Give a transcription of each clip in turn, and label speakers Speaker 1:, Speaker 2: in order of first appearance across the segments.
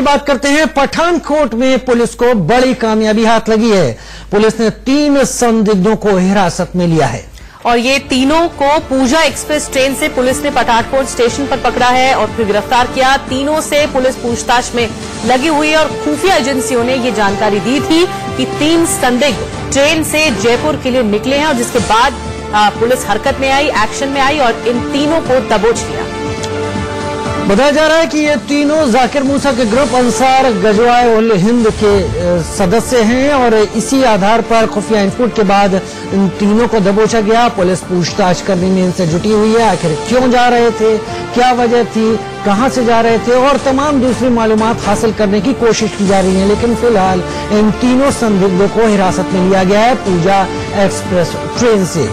Speaker 1: की बात करते हैं। पठानकोट में पुलिस को बड़ी कामयाबी हाथ लगी है। पुलिस ने 3 संदिग्धों को हिरासत में लिया है
Speaker 2: और ये तीनों को पूजा एक्सप्रेस ट्रेन से पुलिस ने पठानकोट स्टेशन पर पकड़ा है और फिर गिरफ्तार किया। तीनों से पुलिस पूछताछ में लगी हुई है और खुफिया एजेंसियों ने ये जानकारी दी थी कि 3 संदिग्ध ट्रेन से जयपुर के लिए निकले हैं और जिसके बाद पुलिस हरकत में आई, एक्शन में आई और इन तीनों को दबोच लिया।
Speaker 1: बताया जा रहा है कि ये तीनों जाकिर मूसा के ग्रुप अंसार गजवाए उल हिंद के सदस्य हैं और इसी आधार पर खुफिया इनपुट के बाद इन तीनों को दबोचा गया। पुलिस पूछताछ करने में इनसे जुटी हुई है। आखिर क्यों जा रहे थे, क्या वजह थी, कहां से जा रहे थे और तमाम दूसरी मालूमात हासिल करने की कोशिश की जा रही है। लेकिन फिलहाल इन तीनों संदिग्धों को हिरासत में लिया गया है पूजा एक्सप्रेस ट्रेन से।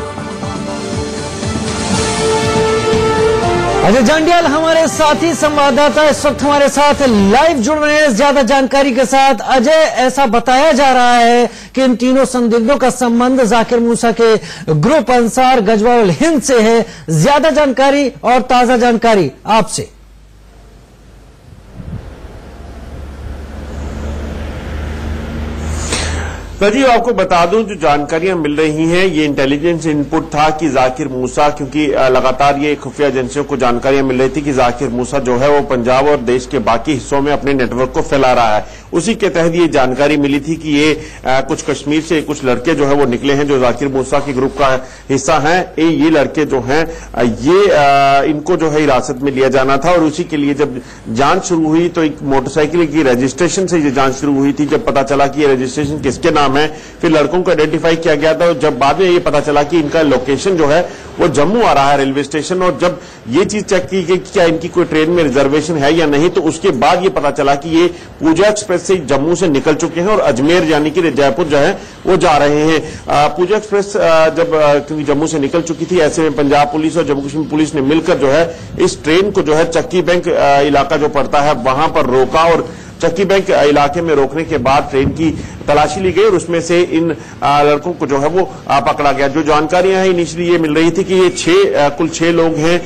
Speaker 1: अजय जांडियाल हमारे साथी संवाददाता इस वक्त हमारे साथ लाइव जुड़ रहे हैं ज्यादा जानकारी के साथ। अजय, ऐसा बताया जा रहा है कि इन तीनों संदिग्धों का संबंध जाकिर मूसा के ग्रुप अंसार गजवाए उल हिंद से है। ज्यादा जानकारी और ताजा जानकारी आपसे।
Speaker 3: जी आपको बता दूं, जो जानकारियां मिल रही हैं ये इंटेलिजेंस इनपुट था कि जाकिर मूसा, क्योंकि लगातार ये खुफिया एजेंसियों को जानकारियां मिल रही थी कि जाकिर मूसा जो है वो पंजाब और देश के बाकी हिस्सों में अपने नेटवर्क को फैला रहा है। उसी के तहत ये जानकारी मिली थी कि ये कुछ कश्मीर से कुछ लड़के जो है वो निकले हैं जो जाकिर मूसा के ग्रुप का हिस्सा हैं। ये लड़के जो हैं ये इनको जो है हिरासत में लिया जाना था और उसी के लिए जब जांच शुरू हुई तो एक मोटरसाइकिल की रजिस्ट्रेशन से ये जांच शुरू हुई थी। जब पता चला कि ये रजिस्ट्रेशन किसके नाम है, फिर लड़कों को आइडेंटिफाई किया गया था और जब बाद में ये पता चला कि इनका लोकेशन जो है वो जम्मू आ रहा है रेलवे स्टेशन, और जब ये चीज चेक की गई कि क्या इनकी कोई ट्रेन में रिजर्वेशन है या नहीं, तो उसके बाद ये पता चला कि ये पूजा एक्सप्रेस से जम्मू से निकल चुके हैं और अजमेर यानी कि जयपुर जो है वो जा रहे हैं। पूजा एक्सप्रेस जब क्योंकि जम्मू से निकल चुकी थी, ऐसे में पंजाब पुलिस और जम्मू कश्मीर पुलिस ने मिलकर जो है इस ट्रेन को जो है चक्की बैंक इलाका जो पड़ता है वहां पर रोका और चक्की बैंक इलाके में रोकने के बाद ट्रेन की तलाशी ली गई और उसमें से इन लड़कों को जो है वो पकड़ा गया। जो जानकारियां हैं इनिशियली ये मिल रही थी कि ये कुल 6 लोग हैं।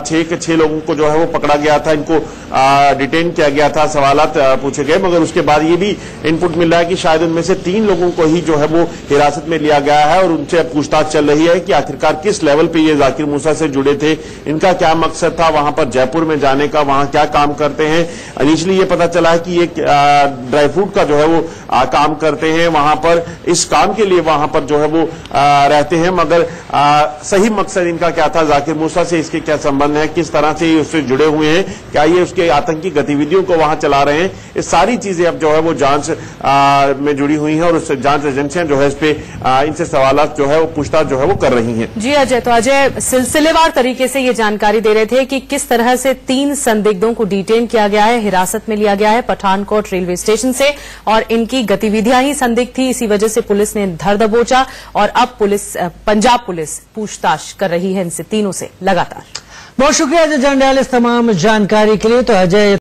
Speaker 3: 6 लोगों को जो है वो पकड़ा गया था, इनको डिटेन किया गया था, सवालात पूछे गए, मगर उसके बाद ये भी इनपुट मिल रहा है कि शायद उनमें से 3 लोगों को ही जो है वो हिरासत में लिया गया है और उनसे पूछताछ चल रही है कि आखिरकार किस लेवल पे ये जाकिर मूसा से जुड़े थे, इनका क्या मकसद था वहां पर जयपुर में जाने का, वहां क्या काम करते हैं। इनिशियली ये पता चला है कि ये ड्राई फ्रूट का जो है वो काम करते हैं, वहां पर इस काम के लिए वहां पर जो है वो रहते हैं, मगर सही मकसद इनका क्या था, जाकिर मूसा से इसके क्या संबंध है, किस तरह से उससे जुड़े हुए हैं, क्या ये उसके आतंकी गतिविधियों को वहां चला रहे हैं, ये सारी चीजें अब जो है वो जांच में जुड़ी हुई हैं और उस जांच एजेंसियां जो है इस पे इनसे सवालात जो है वो पूछताछ जो है वो कर रही हैं।
Speaker 2: जी अजय, तो अजय सिलसिलेवार तरीके से ये जानकारी दे रहे थे कि किस तरह से 3 संदिग्धों को डिटेन किया गया है, हिरासत में लिया गया है पठानकोट रेलवे स्टेशन से और इनकी गतिविधियां ही संदिग्ध थी, इसी वजह से पुलिस ने धर दबोचा और अब पंजाब पुलिस पूछताछ कर रही है इनसे तीनों से लगातार।
Speaker 1: बहुत शुक्रिया अजय जांडियाल इस तमाम जानकारी के लिए। तो अजय